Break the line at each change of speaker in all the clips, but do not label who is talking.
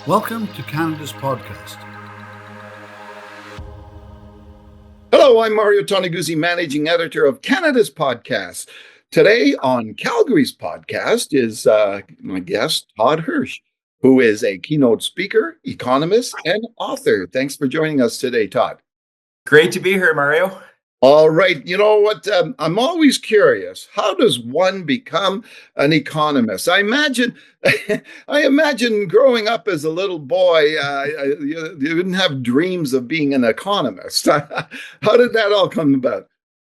Welcome to Canada's podcast.
Hello, I'm Mario Toneguzzi, managing editor of Canada's podcast. Today on Calgary's podcast is my guest, Todd Hirsch, who is a keynote speaker, economist, and author. Thanks for joining us today, Todd.
Great to be here, Mario.
All right. You know what? I'm always curious. How does one become an economist? I imagine growing up as a little boy, you didn't have dreams of being an economist. How did that all come about?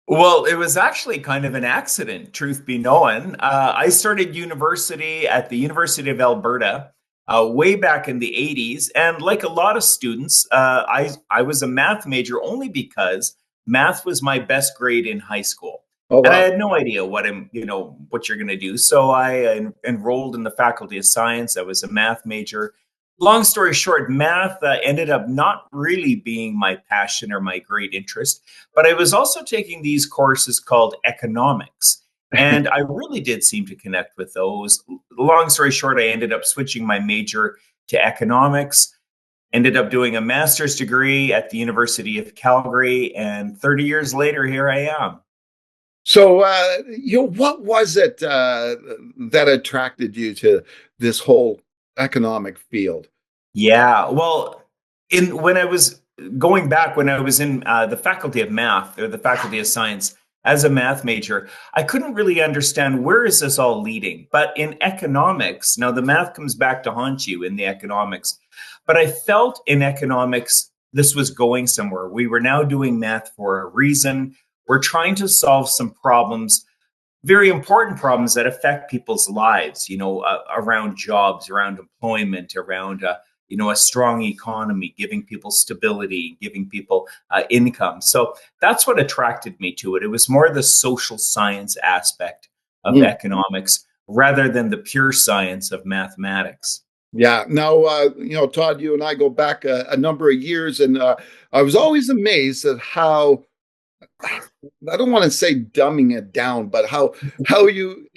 Well, it was actually kind of an accident, truth be known. I started university at the University of Alberta way back in the 80s. And like a lot of students, I was a math major only because math was my best grade in high school.
Oh, wow.
And I had no idea what you're going to do. So I enrolled in the Faculty of Science. I was a math major. Long story short, math ended up not really being my passion or my great interest, but I was also taking these courses called economics. And I really did seem to connect with those. Long story short, I ended up switching my major to economics. Ended up doing a master's degree at the University of Calgary, and 30 years later, here I am.
So, what was it that attracted you to this whole economic field?
Yeah, well, when I was in the Faculty of Math or the Faculty of Science as a math major, I couldn't really understand where is this all leading. But in economics, now the math comes back to haunt you in the economics. But I felt in economics, this was going somewhere. We were now doing math for a reason. We're trying to solve some problems, very important problems that affect people's lives, around jobs, around employment, around, a strong economy, giving people stability, giving people income. So that's what attracted me to it. It was more the social science aspect of economics rather than the pure science of mathematics.
Yeah. Now, Todd, you and I go back a number of years, and I was always amazed at how, I don't want to say dumbing it down, but how you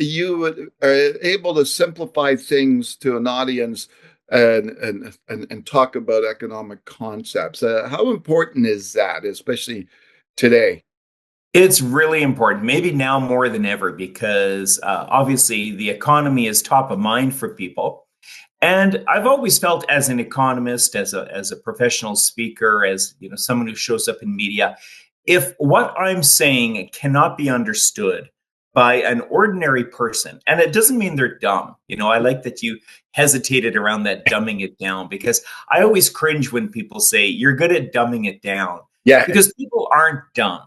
are able to simplify things to an audience and talk about economic concepts. How important is that, especially today?
It's really important, maybe now more than ever, because obviously the economy is top of mind for people. And I've always felt as an economist, as a professional speaker, as someone who shows up in media, if what I'm saying cannot be understood by an ordinary person, and it doesn't mean they're dumb. I like that you hesitated around that dumbing it down, because I always cringe when people say you're good at dumbing it down.
Yeah.
Because people aren't dumb.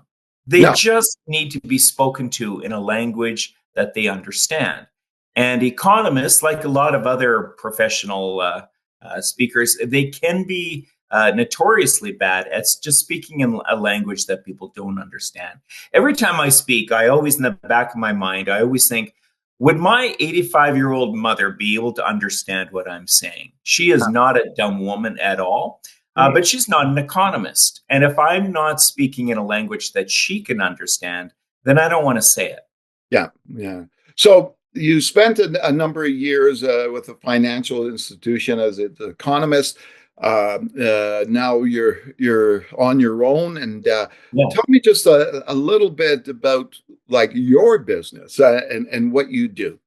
They
No.
just need to be spoken to in a language that they understand. And economists, like a lot of other professional speakers, they can be notoriously bad at just speaking in a language that people don't understand. Every time I speak, I always, in the back of my mind, I always think, would my 85-year-old mother be able to understand what I'm saying? She is not a dumb woman at all, but she's not an economist. And if I'm not speaking in a language that she can understand, then I don't want to say it.
Yeah. Yeah. So you spent a number of years with a financial institution as an economist. Now you're on your own, and tell me just a little bit about like your business and what you do.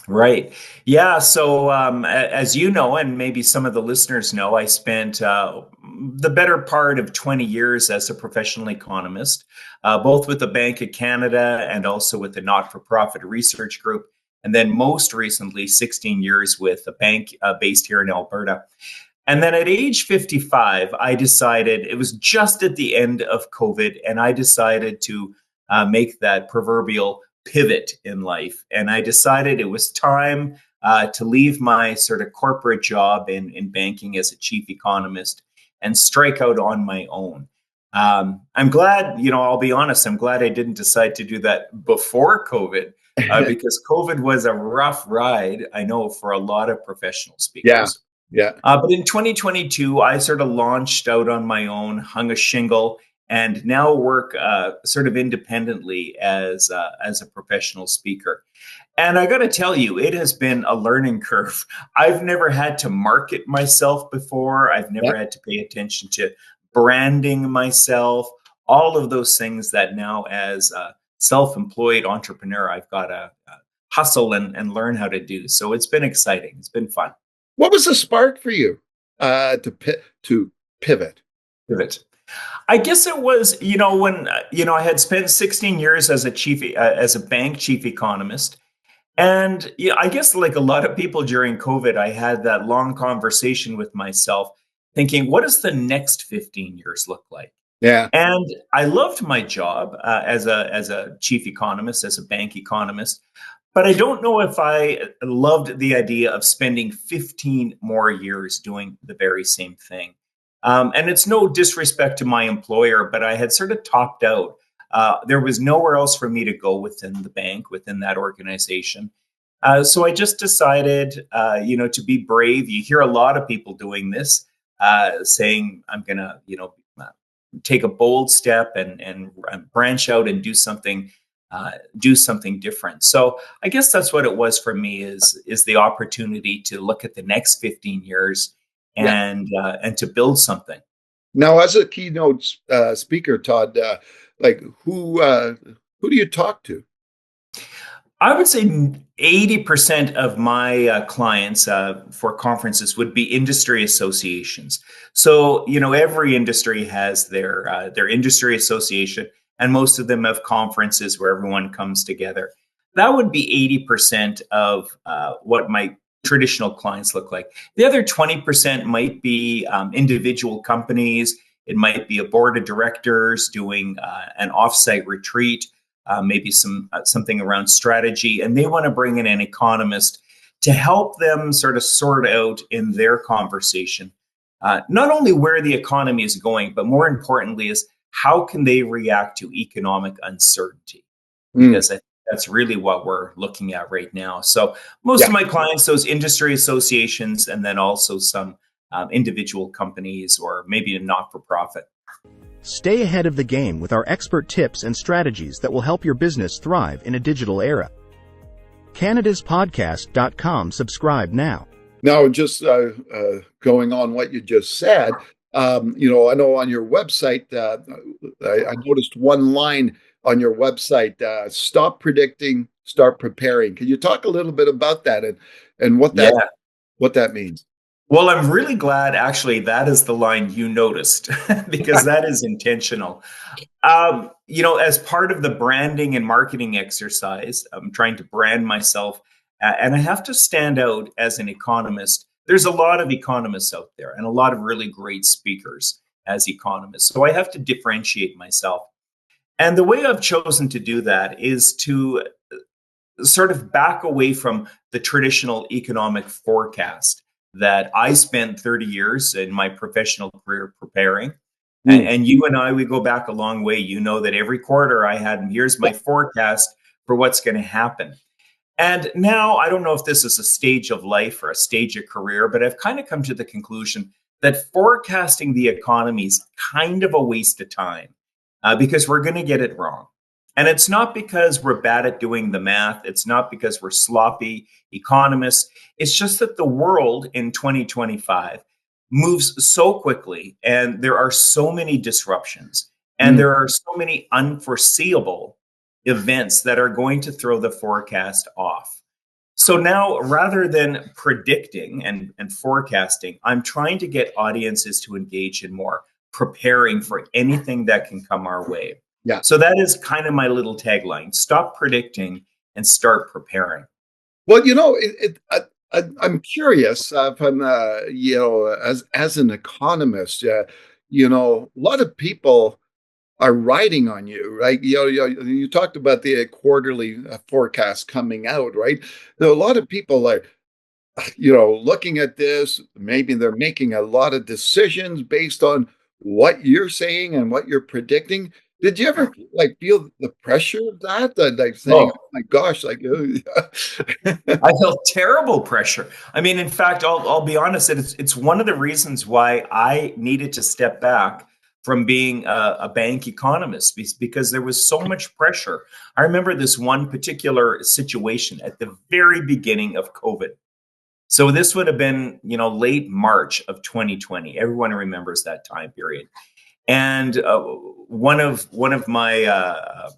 Right. Yeah. So as you know, and maybe some of the listeners know, I spent the better part of 20 years as a professional economist, both with the Bank of Canada and also with the not-for-profit research group. And then most recently, 16 years with a bank based here in Alberta. And then at age 55, I decided, it was just at the end of COVID, and I decided to make that proverbial pivot in life. And I decided it was time to leave my sort of corporate job in banking as a chief economist and strike out on my own. I'm glad, I'll be honest, I'm glad I didn't decide to do that before COVID, because COVID was a rough ride, I know, for a lot of professional speakers.
Yeah.
But in 2022, I sort of launched out on my own, hung a shingle, and now work sort of independently as a professional speaker. And I got to tell you, it has been a learning curve. I've never had to market myself before. I've
Yeah.
never had to pay attention to branding myself, all of those things that now, as a self-employed entrepreneur, I've got to hustle and learn how to do. So it's been exciting. It's been fun.
What was the spark for you to pivot?
Pivot. I guess it was, when, I had spent 16 years as as a bank chief economist. And yeah, I guess like a lot of people during COVID, I had that long conversation with myself thinking, what does the next 15 years look like?
Yeah.
And I loved my job as a chief economist, as a bank economist, but I don't know if I loved the idea of spending 15 more years doing the very same thing. And it's no disrespect to my employer, but I had sort of topped out. There was nowhere else for me to go within the bank, within that organization. So I just decided, to be brave. You hear a lot of people doing this, saying, I'm going to, take a bold step and branch out and do something different. So I guess that's what it was for me is the opportunity to look at the next 15 years and to build something.
Now, as a keynote speaker, Todd, like who do you talk to?
I would say 80% of my clients for conferences would be industry associations. So, every industry has their industry association, and most of them have conferences where everyone comes together. That would be 80% of what my traditional clients look like. The other 20% might be individual companies. It might be a board of directors doing an offsite retreat. Maybe something around strategy, and they want to bring in an economist to help them sort of sort out in their conversation, not only where the economy is going, but more importantly is how can they react to economic uncertainty? Because I think that's really what we're looking at right now. So most of my clients, those industry associations, and then also some individual companies or maybe a not-for-profit.
Stay ahead of the game with our expert tips and strategies that will help your business thrive in a digital era. CanadasPodcast.com. Subscribe now.
Now, just going on what you just said, I know on your website, I noticed one line on your website, stop predicting, start preparing. Can you talk a little bit about that and what that means?
Well, I'm really glad actually that is the line you noticed because that is intentional. As part of the branding and marketing exercise, I'm trying to brand myself and I have to stand out as an economist. There's a lot of economists out there and a lot of really great speakers as economists. So I have to differentiate myself. And the way I've chosen to do that is to sort of back away from the traditional economic forecast that I spent 30 years in my professional career preparing. And you and I, we go back a long way. You know that every quarter I had, here's my forecast for what's going to happen. And now I don't know if this is a stage of life or a stage of career, but I've kind of come to the conclusion that forecasting the economy is kind of a waste of time because we're going to get it wrong. And it's not because we're bad at doing the math. It's not because we're sloppy economists. It's just that the world in 2025 moves so quickly and there are so many disruptions and there are so many unforeseeable events that are going to throw the forecast off. So now, rather than predicting and forecasting, I'm trying to get audiences to engage in more preparing for anything that can come our way.
Yeah.
So that is kind of my little tagline: stop predicting and start preparing.
Well, I'm curious from as an economist, a lot of people are riding on you, right? You talked about the quarterly forecast coming out, right? There are a lot of people are, looking at this. Maybe they're making a lot of decisions based on what you're saying and what you're predicting. Did you ever feel the pressure of that? Like saying, "Oh my gosh!"
I felt terrible pressure. I mean, in fact, I'll be honest. It's one of the reasons why I needed to step back from being a bank economist because there was so much pressure. I remember this one particular situation at the very beginning of COVID. So this would have been, late March of 2020. Everyone remembers that time period. And one of my,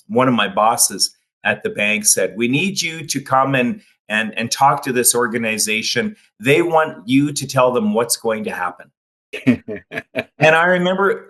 one of my bosses at the bank said, "We need you to come and talk to this organization. They want you to tell them what's going to happen." And I remember,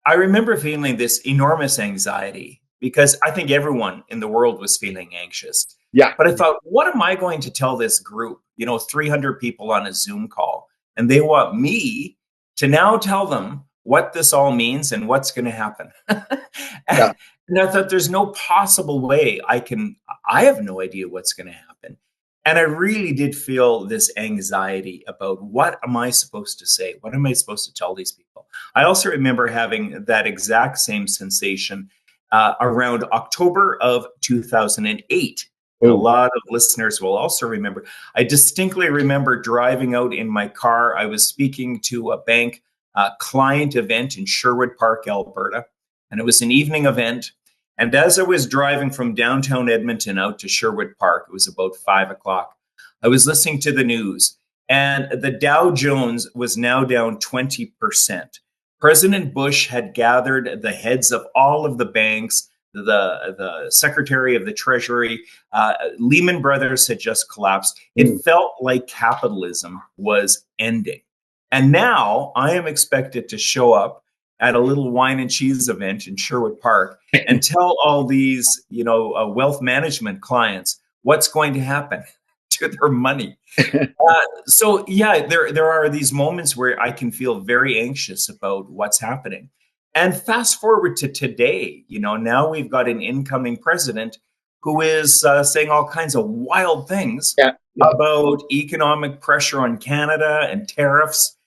I remember feeling this enormous anxiety because I think everyone in the world was feeling anxious.
Yeah.
But I thought, what am I going to tell this group, 300 people on a Zoom call, and they want me to now tell them what this all means and what's going to happen.
Yeah.
And I thought there's no possible way I have no idea what's going to happen. And I really did feel this anxiety about what am I supposed to say? What am I supposed to tell these people? I also remember having that exact same sensation around October of 2008. A lot of listeners will also remember. I distinctly remember driving out in my car. I was speaking to a bank client event in Sherwood Park, Alberta, and it was an evening event. And as I was driving from downtown Edmonton out to Sherwood Park, it was about 5:00. I was listening to the news, and the Dow Jones was now down 20%. President Bush had gathered the heads of all of the banks, the Secretary of the Treasury. Lehman Brothers had just collapsed. It felt like capitalism was ending. And now I am expected to show up at a little wine and cheese event in Sherwood Park and tell all these, wealth management clients what's going to happen to their money. So yeah, there are these moments where I can feel very anxious about what's happening. And fast forward to today, now we've got an incoming president who is saying all kinds of wild things about economic pressure on Canada and tariffs.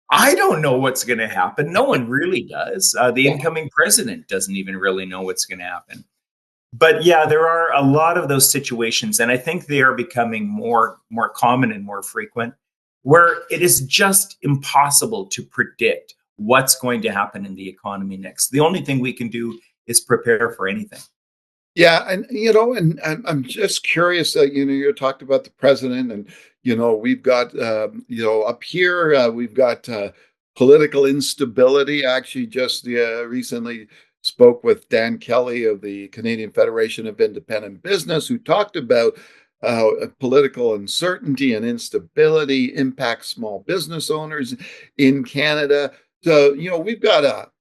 I don't know what's going to happen. No one really does. The incoming president doesn't even really know what's going to happen. But yeah, there are a lot of those situations, and I think they are becoming more common and more frequent, where it is just impossible to predict what's going to happen in the economy next. The only thing we can do is prepare for anything.
Yeah, and I'm just curious. You talked about the president, and we've got up here we've got political instability. I actually just recently spoke with Dan Kelly of the Canadian Federation of Independent Business, who talked about political uncertainty and instability impacts small business owners in Canada. So we've got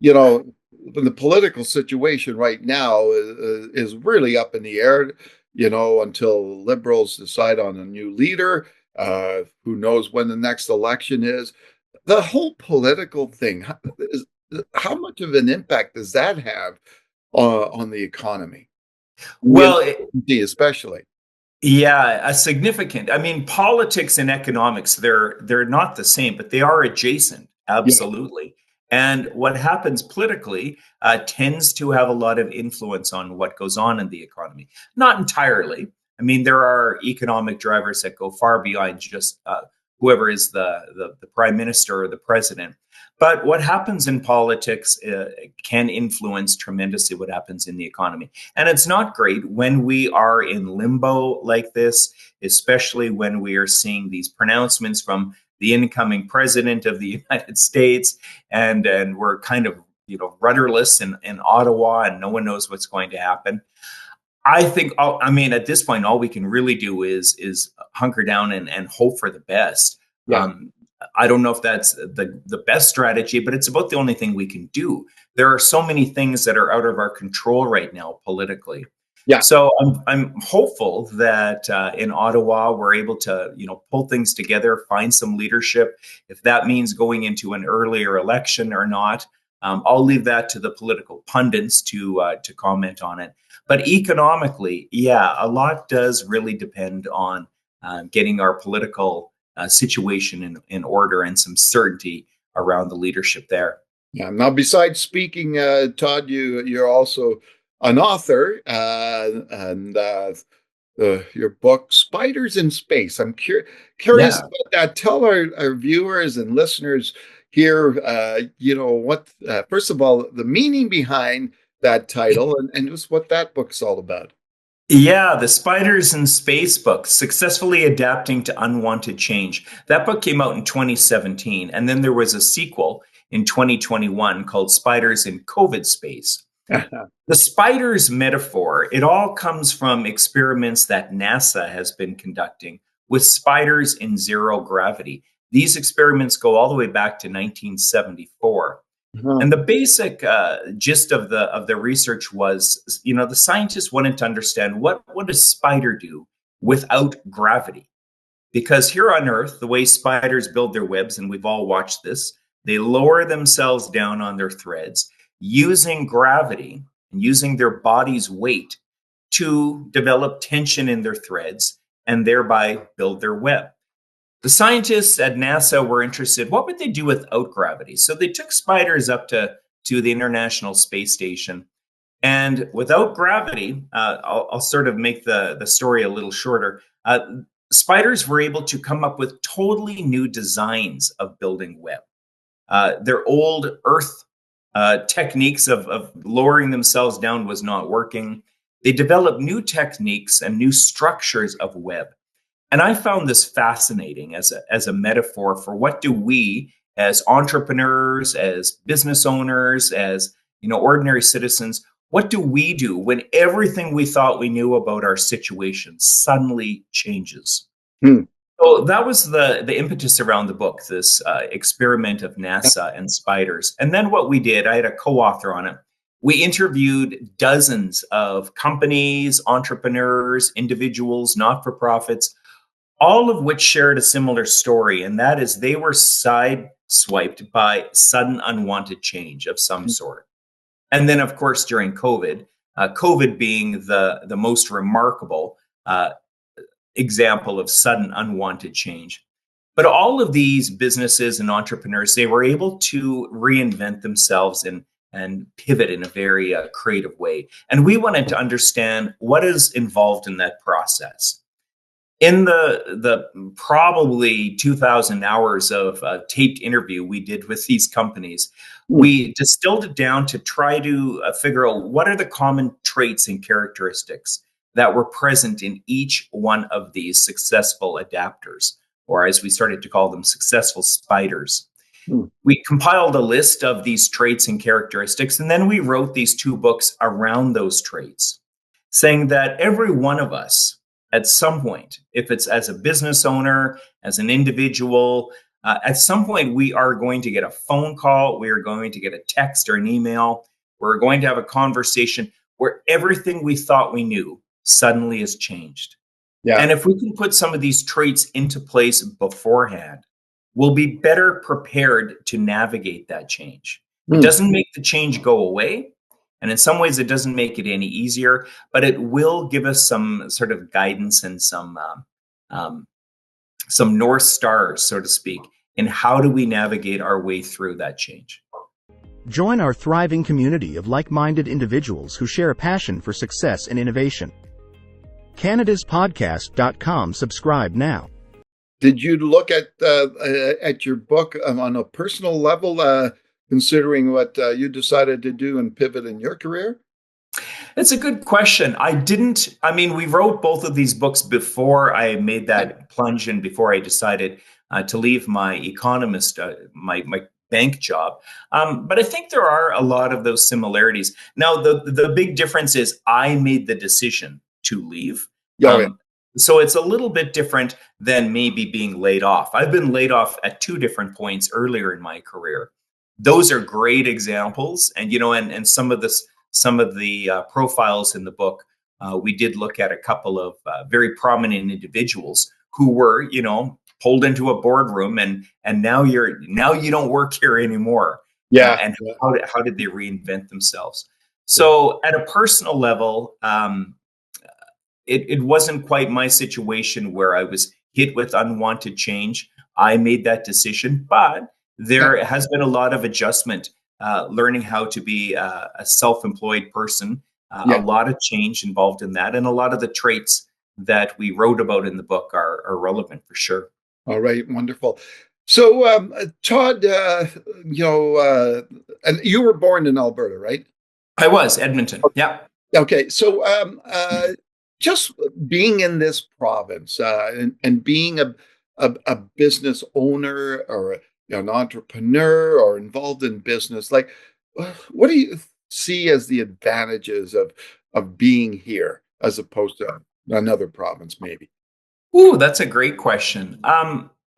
the political situation right now is really up in the air, until Liberals decide on a new leader. Who knows when the next election is? The whole political thing, how much of an impact does that have on the economy?
Well,
especially.
Yeah, a significant. I mean, politics and economics, they're not the same, but they are adjacent. Absolutely. And what happens politically tends to have a lot of influence on what goes on in the economy. Not entirely. I mean, there are economic drivers that go far beyond just whoever is the prime minister or the president. But what happens in politics can influence tremendously what happens in the economy. And it's not great when we are in limbo like this, especially when we are seeing these pronouncements from the incoming president of the United States, and we're kind of rudderless in Ottawa, and no one knows what's going to happen. I think, at this point, all we can really do is hunker down and hope for the best.
Yeah.
I don't know if that's the best strategy, but it's about the only thing we can do. There are so many things that are out of our control right now politically.
Yeah.
So I'm hopeful that in Ottawa we're able to pull things together, find some leadership. If that means going into an earlier election or not, I'll leave that to the political pundits to comment on it. But economically, yeah, a lot does really depend on getting our political situation in order and some certainty around the leadership there.
Yeah. Now, besides speaking, Todd, you're also an author, and your book, Spiders in Space. I'm curious
Yeah.
about that. Tell our viewers and listeners here, what, first of all, the meaning behind that title and just what that book's all about.
Yeah, the Spiders in Space book, Successfully Adapting to Unwanted Change. That book came out in 2017, and then there was a sequel in 2021 called Spiders in COVID Space. The spiders metaphor, it all comes from experiments that NASA has been conducting with spiders in zero gravity. These experiments go all the way back to 1974.
Uh-huh.
And the basic gist of the research was, the scientists wanted to understand what would a spider do without gravity? Because here on Earth, the way spiders build their webs, and we've all watched this, they lower themselves down on their threads using gravity and using their body's weight to develop tension in their threads and thereby build their web. The scientists at NASA were interested, what would they do without gravity? So they took spiders up to the International Space Station. And without gravity, I'll sort of make the story a little shorter. Spiders were able to come up with totally new designs of building web. Their old Earth techniques of lowering themselves down was not working. They developed new techniques and new structures of web. And I found this fascinating as a metaphor for what do we as entrepreneurs, as business owners, as ordinary citizens, what do we do when everything we thought we knew about our situation suddenly changes?
Hmm.
So that was the impetus around the book, this experiment of NASA and spiders. And then what we did, I had a co-author on it. We interviewed dozens of companies, entrepreneurs, individuals, not-for-profits, all of which shared a similar story, and that is they were sideswiped by sudden unwanted change of some sort. And then, of course, during COVID, COVID being the most remarkable example of sudden unwanted change. But all of these businesses and entrepreneurs, they were able to reinvent themselves and pivot in a very creative way. And we wanted to understand what is involved in that process. In the probably 2,000 hours of taped interview we did with these companies, we distilled it down to try to figure out what are the common traits and characteristics that were present in each one of these successful adapters, or as we started to call them, successful spiders. We compiled a list of these traits and characteristics, and then we wrote these two books around those traits, saying that every one of us, at some point, if it's as a business owner, as an individual, at some point we are going to get a phone call, we are going to get a text or an email, we're going to have a conversation where everything we thought we knew suddenly has changed.
Yeah.
And if we can put some of these traits into place beforehand, we'll be better prepared to navigate that change. It doesn't make the change go away. And in some ways, it doesn't make it any easier, but it will give us some sort of guidance and some North Stars, so to speak, in how do we navigate our way through that change.
Join our thriving community of like-minded individuals who share a passion for success and innovation. CanadasPodcast.com. Subscribe now.
Did you look at your book on a personal level, considering what you decided to do and pivot in your career?
It's a good question. We wrote both of these books before I made that plunge and before I decided to leave my economist, my bank job. But I think there are a lot of those similarities. Now, the big difference is I made the decision to leave. So it's a little bit different than maybe being laid off. I've been laid off at two different points earlier in my career. Those are great examples. And, and some of the profiles in the book, we did look at a couple of very prominent individuals who were, pulled into a boardroom and now you don't work here anymore.
Yeah.
And how did they reinvent themselves? So at a personal level, it wasn't quite my situation where I was hit with unwanted change. I made that decision, but there has been a lot of adjustment, learning how to be a self-employed person, a lot of change involved in that, and a lot of the traits that we wrote about in the book are relevant for sure.
All right, wonderful. So, Todd, and you were born in Alberta, right?
I was Edmonton. Yeah.
Okay, so just being in this province and being a business owner or an entrepreneur or involved in business, like what do you see as the advantages of being here as opposed to another province, maybe?
Ooh, that's a great question.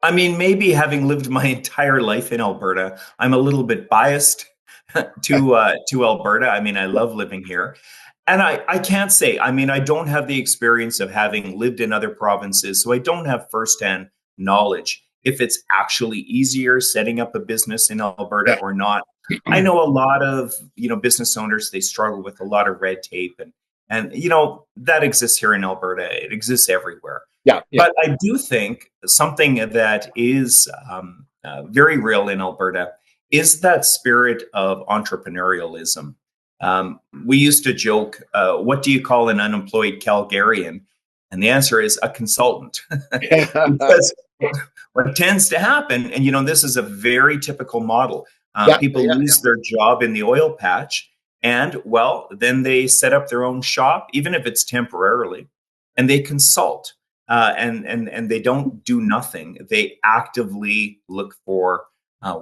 I mean, maybe having lived my entire life in Alberta, I'm a little bit biased to Alberta. I mean, I love living here. And I can't say, I mean, I don't have the experience of having lived in other provinces, so I don't have firsthand knowledge if it's actually easier setting up a business in Alberta
Yeah.
or not. I know a lot of, business owners, they struggle with a lot of red tape and that exists here in Alberta. It exists everywhere.
Yeah, yeah,
But I do think something that is very real in Alberta is that spirit of entrepreneurialism. We used to joke, what do you call an unemployed Calgarian? And the answer is a consultant. Because what tends to happen, and this is a very typical model,
yeah,
people
yeah,
lose their job in the oil patch, and well, then they set up their own shop, even if it's temporarily, and they consult. And they don't do nothing. They actively look for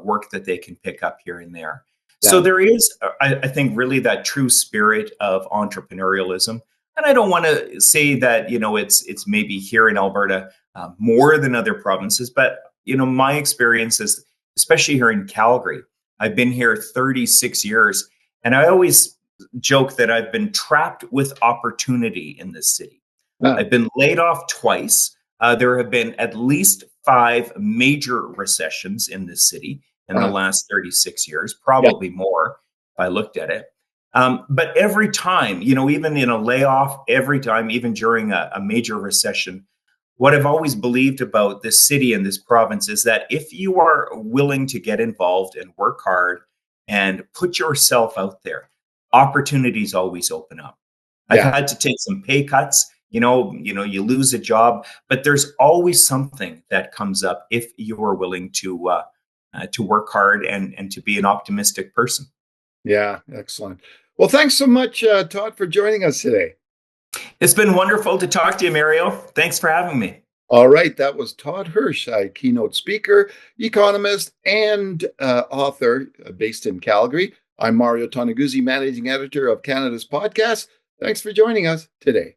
work that they can pick up here and there. So
yeah,
there is, I think, really that true spirit of entrepreneurialism. And I don't want to say that it's maybe here in Alberta more than other provinces, but my experience is, especially here in Calgary, I've been here 36 years, and I always joke that I've been trapped with opportunity in this city.
yeah,
I've been laid off twice. There have been at least 5 major recessions in this city in the last 36 years,
yeah,
probably more if I looked at it. But every time, even in a layoff, every time, even during a major recession, what I've always believed about this city and this province is that if you are willing to get involved and work hard and put yourself out there, opportunities always open up. I've
yeah.
had to take some pay cuts. You lose a job, but there's always something that comes up if you are willing to work hard and to be an optimistic person.
Yeah, excellent. Well, thanks so much, Todd, for joining us today.
It's been wonderful to talk to you, Mario. Thanks for having me.
All right, that was Todd Hirsch, a keynote speaker, economist, and author based in Calgary. I'm Mario Toneguzzi, managing editor of Canada's podcast. Thanks for joining us today.